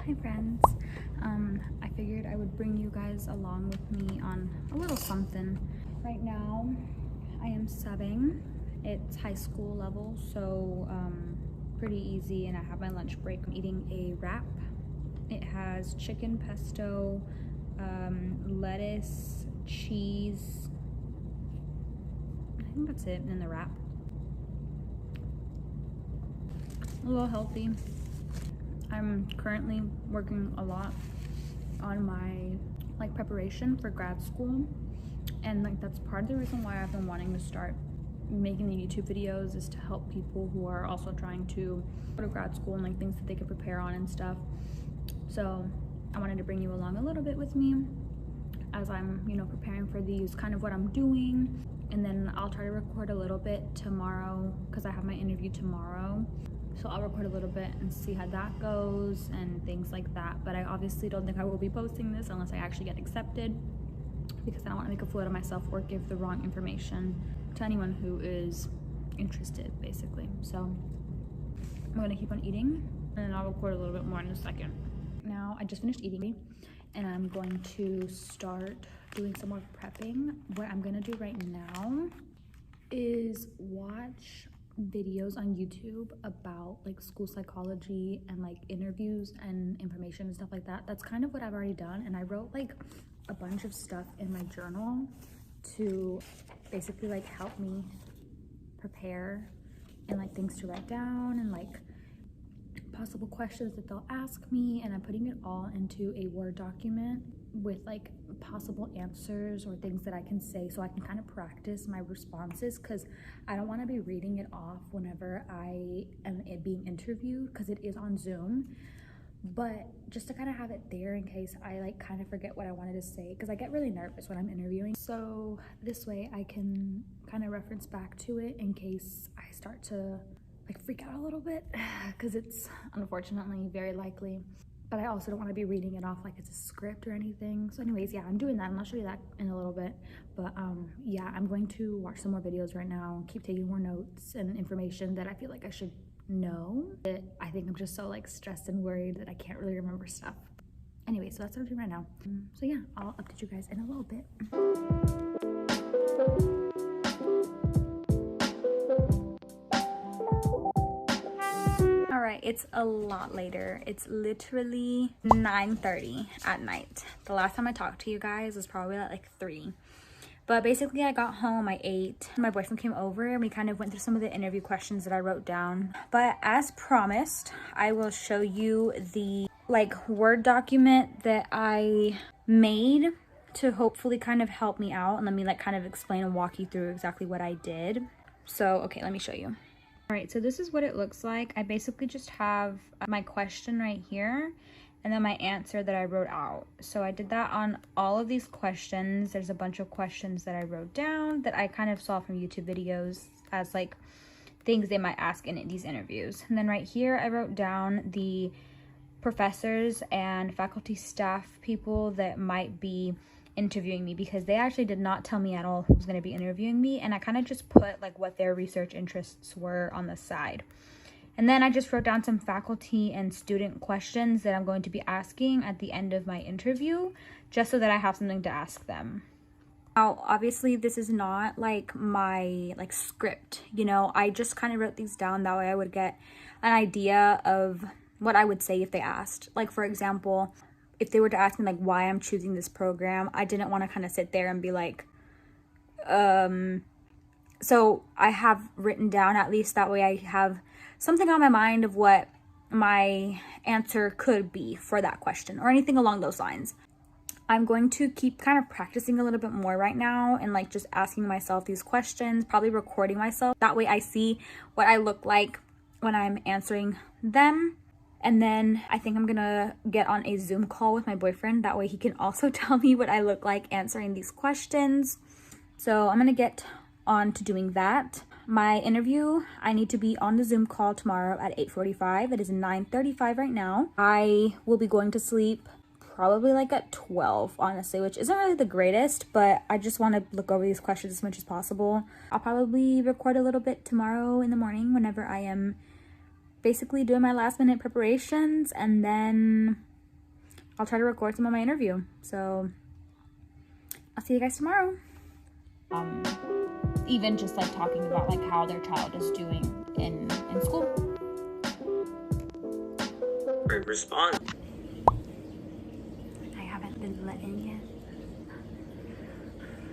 Hi friends, I figured I would bring you guys along with me on a little something. Right now, I am subbing. It's high school level, so pretty easy, and I have my lunch break. I'm eating a wrap. It has chicken pesto, lettuce, cheese. I think that's it in the wrap. A little healthy. I'm currently working a lot on my preparation for grad school, and that's part of the reason why I've been wanting to start making the YouTube videos, is to help people who are also trying to go to grad school and things that they can prepare on and stuff. So I wanted to bring you along a little bit with me as I'm preparing for these, kind of what I'm doing. And then I'll try to record a little bit tomorrow because I have my interview tomorrow. So I'll record a little bit and see how that goes and things like that. But I obviously don't think I will be posting this unless I actually get accepted, because I don't want to make a fool out of myself or give the wrong information to anyone who is interested, basically. So I'm going to keep on eating, and then I'll record a little bit more in a second. Now I just finished eating, and I'm going to start doing some more prepping. What I'm going to do right now is watch videos on YouTube about school psychology and interviews and information and stuff like that. That's kind of what I've already done, and I wrote a bunch of stuff in my journal to basically help me prepare, and things to write down, and possible questions that they'll ask me. And I'm putting it all into a Word document with possible answers or things that I can say, so I can kind of practice my responses, because I don't want to be reading it off whenever I am being interviewed, because it is on Zoom. But just to kind of have it there in case I kind of forget what I wanted to say, because I get really nervous when I'm interviewing. So this way I can kind of reference back to it in case I start to freak out a little bit, because it's unfortunately very likely. But I also don't want to be reading it off like it's a script or anything. So anyways, yeah, I'm doing that, and I'll show you that in a little bit. But yeah, I'm going to watch some more videos right now, keep taking more notes and information that I feel like I should know. I think I'm just so stressed and worried that I can't really remember stuff. Anyway, so that's what I'm doing right now. So yeah, I'll update you guys in a little bit. Alright, it's a lot later. It's literally 9:30 at night. The last time I talked to you guys was probably at 3. But basically I got home, I ate, my boyfriend came over, and we kind of went through some of the interview questions that I wrote down. But as promised, I will show you the Word document that I made to hopefully kind of help me out, and let me kind of explain and walk you through exactly what I did. So okay, let me show you. All right, so this is what it looks like. I basically just have my question right here, and then my answer that I wrote out. So I did that on all of these questions. There's a bunch of questions that I wrote down that I kind of saw from YouTube videos as things they might ask in these interviews. And then right here, I wrote down the professors and faculty staff people that might be interviewing me, because they actually did not tell me at all who was going to be interviewing me, and I kind of just put what their research interests were on the side. And then I just wrote down some faculty and student questions that I'm going to be asking at the end of my interview, just so that I have something to ask them. Now, obviously this is not my script, I just kind of wrote these down, that way I would get an idea of what I would say if they asked. For example, if they were to ask me why I'm choosing this program, I didn't want to kind of sit there and be so I have written down, at least that way I have something on my mind of what my answer could be for that question, or anything along those lines. I'm going to keep kind of practicing a little bit more right now, and just asking myself these questions, probably recording myself. That way I see what I look like when I'm answering them. And then I think I'm gonna get on a Zoom call with my boyfriend. That way he can also tell me what I look like answering these questions. So I'm gonna get on to doing that. My interview, I need to be on the Zoom call tomorrow at 8:45. It is 9:35 right now. I will be going to sleep probably like at 12, honestly, which isn't really the greatest, but I just want to look over these questions as much as possible. I'll probably record a little bit tomorrow in the morning whenever I am basically doing my last minute preparations, and then I'll try to record some of my interview. So I'll see you guys tomorrow. Even just like talking about like how their child is doing in school. Respond. I haven't been let in yet,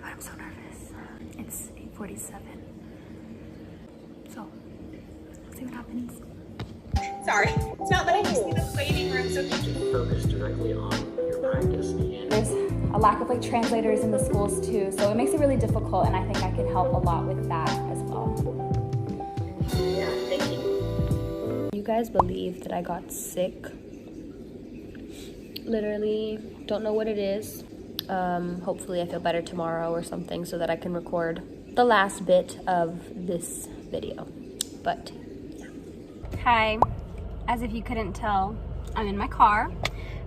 but I'm so nervous. It's 8:47, so let's see what happens. Sorry, it's not letting me see the waiting room, so thank you. Focus directly on your practice. There's a lack of like translators in the schools too, so it makes it really difficult, and I think I can help a lot with that as well. Yeah, thank you. You guys believe that I got sick? Literally don't know what it is. Hopefully I feel better tomorrow or something so that I can record the last bit of this video. But yeah. Hi, as if you couldn't tell, I'm in my car.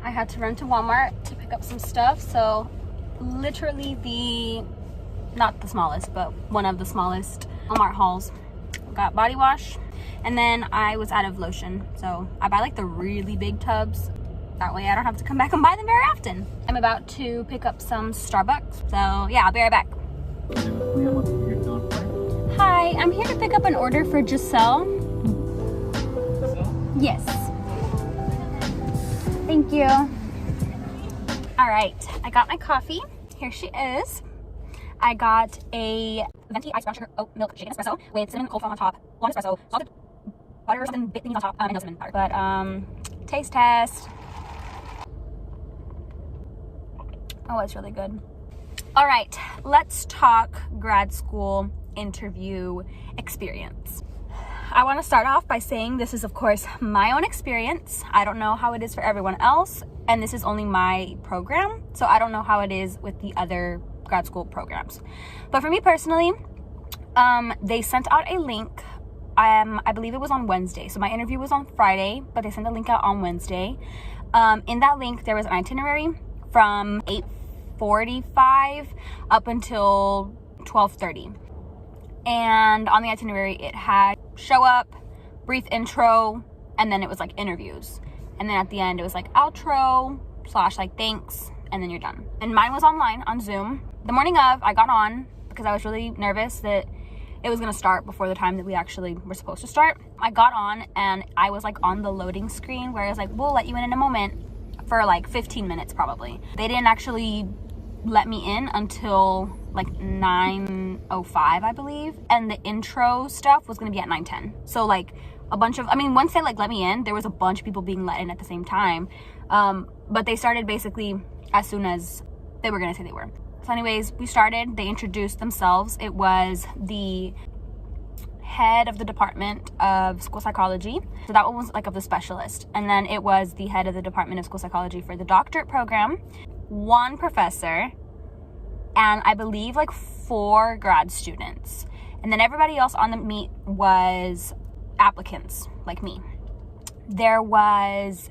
I had to run to Walmart to pick up some stuff, so literally not the smallest, but one of the smallest Walmart hauls. Got body wash, and then I was out of lotion, so I buy like the really big tubs. That way I don't have to come back and buy them very often. I'm about to pick up some Starbucks, so yeah, I'll be right back. Hi, I'm here to pick up an order for Giselle. Yes. Thank you. All right, I got my coffee. Here she is. I got a venti iced brown sugar oat milk shaken espresso with cinnamon cold foam on top, blonde espresso, salted butter or something, bit thingies on top, and no cinnamon powder. But taste test. Oh, it's really good. All right, let's talk grad school interview experience. I want to start off by saying this is, of course, my own experience. I don't know how it is for everyone else, and this is only my program, so I don't know how it is with the other grad school programs. But for me personally, they sent out a link. I believe it was on Wednesday. So my interview was on Friday, but they sent a link out on Wednesday. In that link, there was an itinerary from 8:45 up until 12:30. And on the itinerary, it had show up, brief intro, and then it was like interviews. And then at the end, it was like outro / like thanks, and then you're done. And mine was online on Zoom. The morning of, I got on because I was really nervous that it was gonna start before the time that we actually were supposed to start. I got on and I was like on the loading screen where it was like, we'll let you in a moment, for like 15 minutes probably. They didn't actually let me in until like 9:05, I believe, and the intro stuff was gonna be at 9:10. So like a bunch of, once they like let me in, there was a bunch of people being let in at the same time, but they started basically as soon as they were gonna say they were. So anyways, we started. They introduced themselves. It was the head of the department of school psychology, so that one was like of the specialist, and then it was the head of the department of school psychology for the doctorate program, one professor, and I believe like 4 grad students, and then everybody else on the meet was applicants like me. There was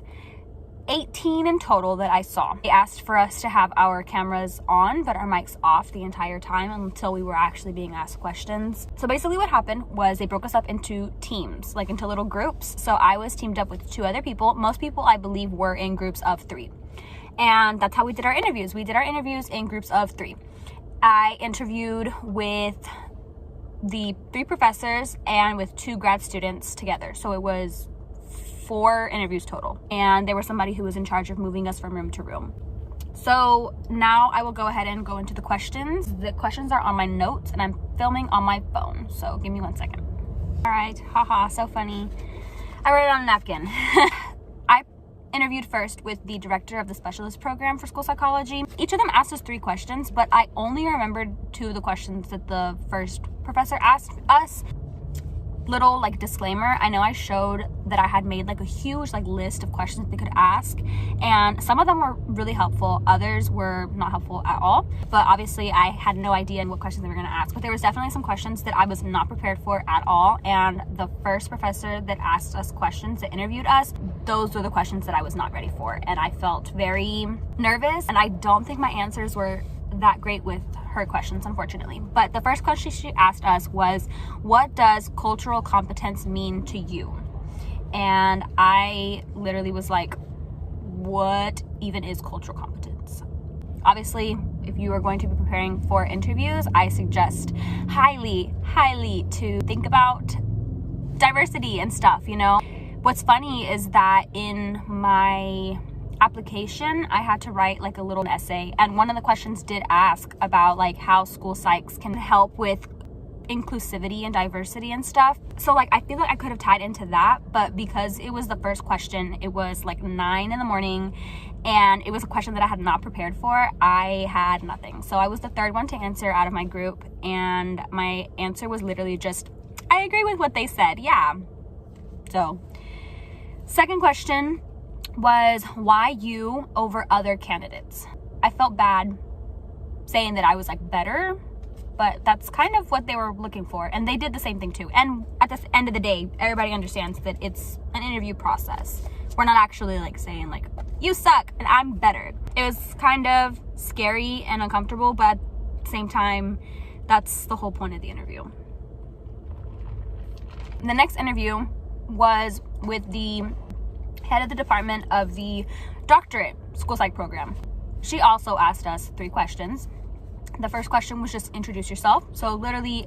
18 in total that I saw. They asked for us to have our cameras on but our mics off the entire time until we were actually being asked questions. So basically what happened was they broke us up into teams, like into little groups. So I was teamed up with 2 other people. Most people I believe were in groups of 3. And that's how we did our interviews. We did our interviews in groups of 3. I interviewed with the 3 professors and with 2 grad students together. So it was 4 interviews total, and there was somebody who was in charge of moving us from room to room. So now I will go ahead and go into the questions. The questions are on my notes and I'm filming on my phone, so give me 1 second. All right, haha, so funny. I wrote it on a napkin. I interviewed first with the director of the specialist program for school psychology. Each of them asked us 3 questions, but I only remembered 2 of the questions that the first professor asked us. little like disclaimer, I know I showed that I had made like a huge like list of questions they could ask, and some of them were really helpful, others were not helpful at all. But obviously I had no idea what questions they were going to ask, but there was definitely some questions that I was not prepared for at all. And the first professor that asked us questions, that interviewed us, those were the questions that I was not ready for, and I felt very nervous, and I don't think my answers were that great with her questions, unfortunately. But the first question she asked us was, what does cultural competence mean to you? And I literally was like, what even is cultural competence? Obviously, if you are going to be preparing for interviews, I suggest highly to think about diversity and stuff, you know. What's funny is that in my application, I had to write like a little essay, and one of the questions did ask about like how school psychs can help with inclusivity and diversity and stuff. So like I feel like I could have tied into that, but because it was the first question, it was like 9 a.m, and it was a question that I had not prepared for, I had nothing. So I was the third one to answer out of my group, and my answer was literally just, I agree with what they said, yeah. So second question was, why you over other candidates? I felt bad saying that I was like better, but that's kind of what they were looking for, and they did the same thing too. And at the end of the day, everybody understands that it's an interview process. We're not actually like saying like, you suck and I'm better. It was kind of scary and uncomfortable, but at the same time, that's the whole point of the interview. The next interview was with the head of the department of the doctorate school psych program. She also asked us 3 questions. The first question was just introduce yourself. So literally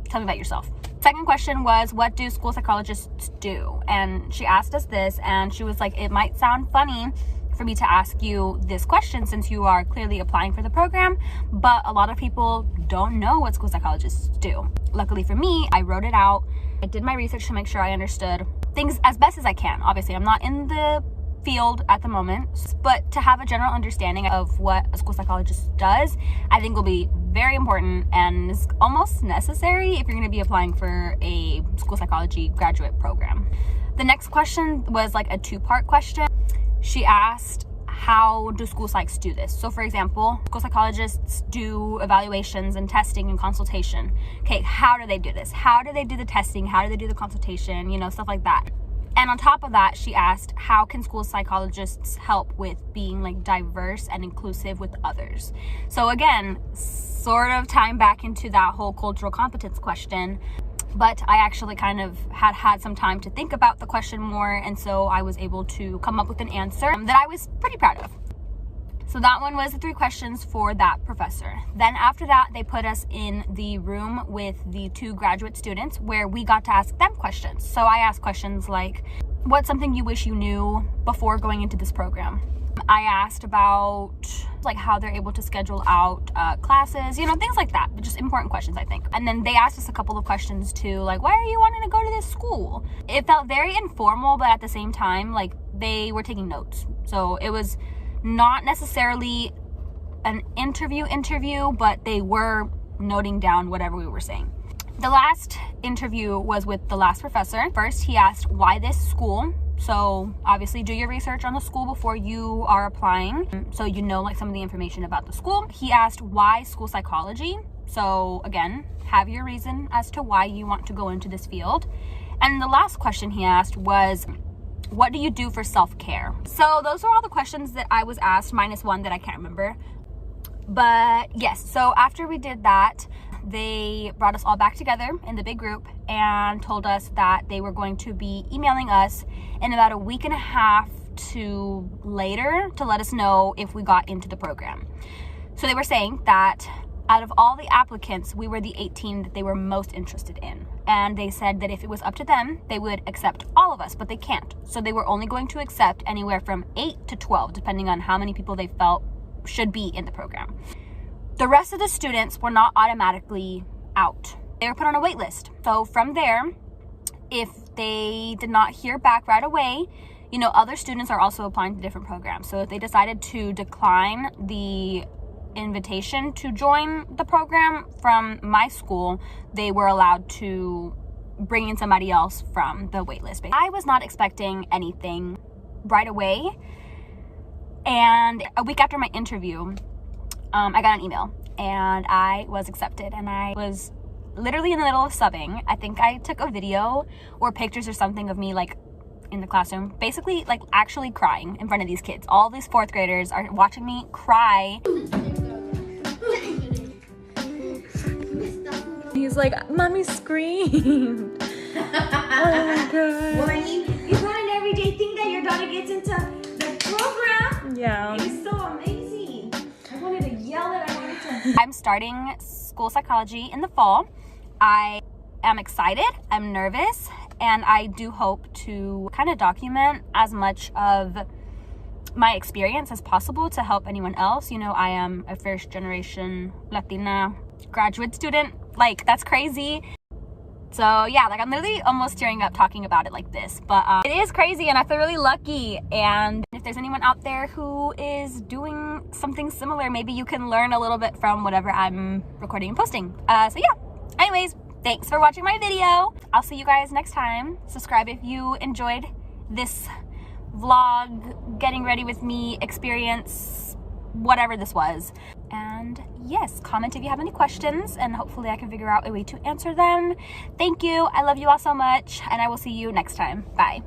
tell me about yourself. Second question was, what do school psychologists do? And she asked us this, and she was like, it might sound funny for me to ask you this question since you are clearly applying for the program, but a lot of people don't know what school psychologists do. Luckily for me, I wrote it out. I did my research to make sure I understood things as best as I can. Obviously, I'm not in the field at the moment, but to have a general understanding of what a school psychologist does, I think will be very important and is almost necessary if you're going to be applying for a school psychology graduate program. The next question was like a 2-part question. She asked, how do school psychs do this? So for example, school psychologists do evaluations and testing and consultation. Okay, how do they do this? How do they do the testing? How do they do the consultation? You know, stuff like that. And on top of that, she asked, how can school psychologists help with being like diverse and inclusive with others? So again, sort of tying back into that whole cultural competence question, but I actually kind of had some time to think about the question more, and so I was able to come up with an answer that I was pretty proud of. So that one was the 3 questions for that professor. Then after that, they put us in the room with the 2 graduate students where we got to ask them questions. So I asked questions like, what's something you wish you knew before going into this program? I asked about like how they're able to schedule out classes, you know, things like that, but just important questions, I think. And then they asked us a couple of questions too, like, why are you wanting to go to this school? It felt very informal, but at the same time, like they were taking notes. So it was not necessarily an interview, but they were noting down whatever we were saying. The last interview was with the last professor. First, he asked, why this school? So obviously do your research on the school before you are applying, so you know like some of the information about the school. He asked, why school psychology? So again, have your reason as to why you want to go into this field. And the last question he asked was, what do you do for self-care? So those are all the questions that I was asked, minus one that I can't remember. But yes, so after we did that, they brought us all back together in the big group and told us that they were going to be emailing us in about a week and a half to later to let us know if we got into the program. So they were saying that out of all the applicants, we were the 18 that they were most interested in. And they said that if it was up to them, they would accept all of us, but they can't. So they were only going to accept anywhere from 8 to 12, depending on how many people they felt should be in the program. The rest of the students were not automatically out. They were put on a wait list. So from there, if they did not hear back right away, you know, other students are also applying to different programs. So if they decided to decline the invitation to join the program from my school, they were allowed to bringing somebody else from the wait list. I was not expecting anything right away, and a week after my interview, I got an email and I was accepted, and I was literally in the middle of subbing. I think I took a video or pictures or something of me like in the classroom, basically like actually crying in front of these kids. All these 4th graders are watching me cry. He's like, mommy screamed. Oh my god. Warning, it's not an everyday thing that your daughter gets into the program. Yeah. It was so amazing. I wanted to yell it. I'm starting school psychology in the fall. I am excited, I'm nervous, and I do hope to kind of document as much of my experience as possible to help anyone else. You know, I am a first generation Latina graduate student. Like, that's crazy. So yeah, like I'm literally almost tearing up talking about it like this, but it is crazy and I feel really lucky. And if there's anyone out there who is doing something similar, maybe you can learn a little bit from whatever I'm recording and posting. So yeah, anyways, thanks for watching my video. I'll see you guys next time. Subscribe if you enjoyed this vlog, getting ready with me experience, whatever this was. And yes, comment if you have any questions, and hopefully I can figure out a way to answer them. Thank you. I love you all so much, and I will see you next time. Bye.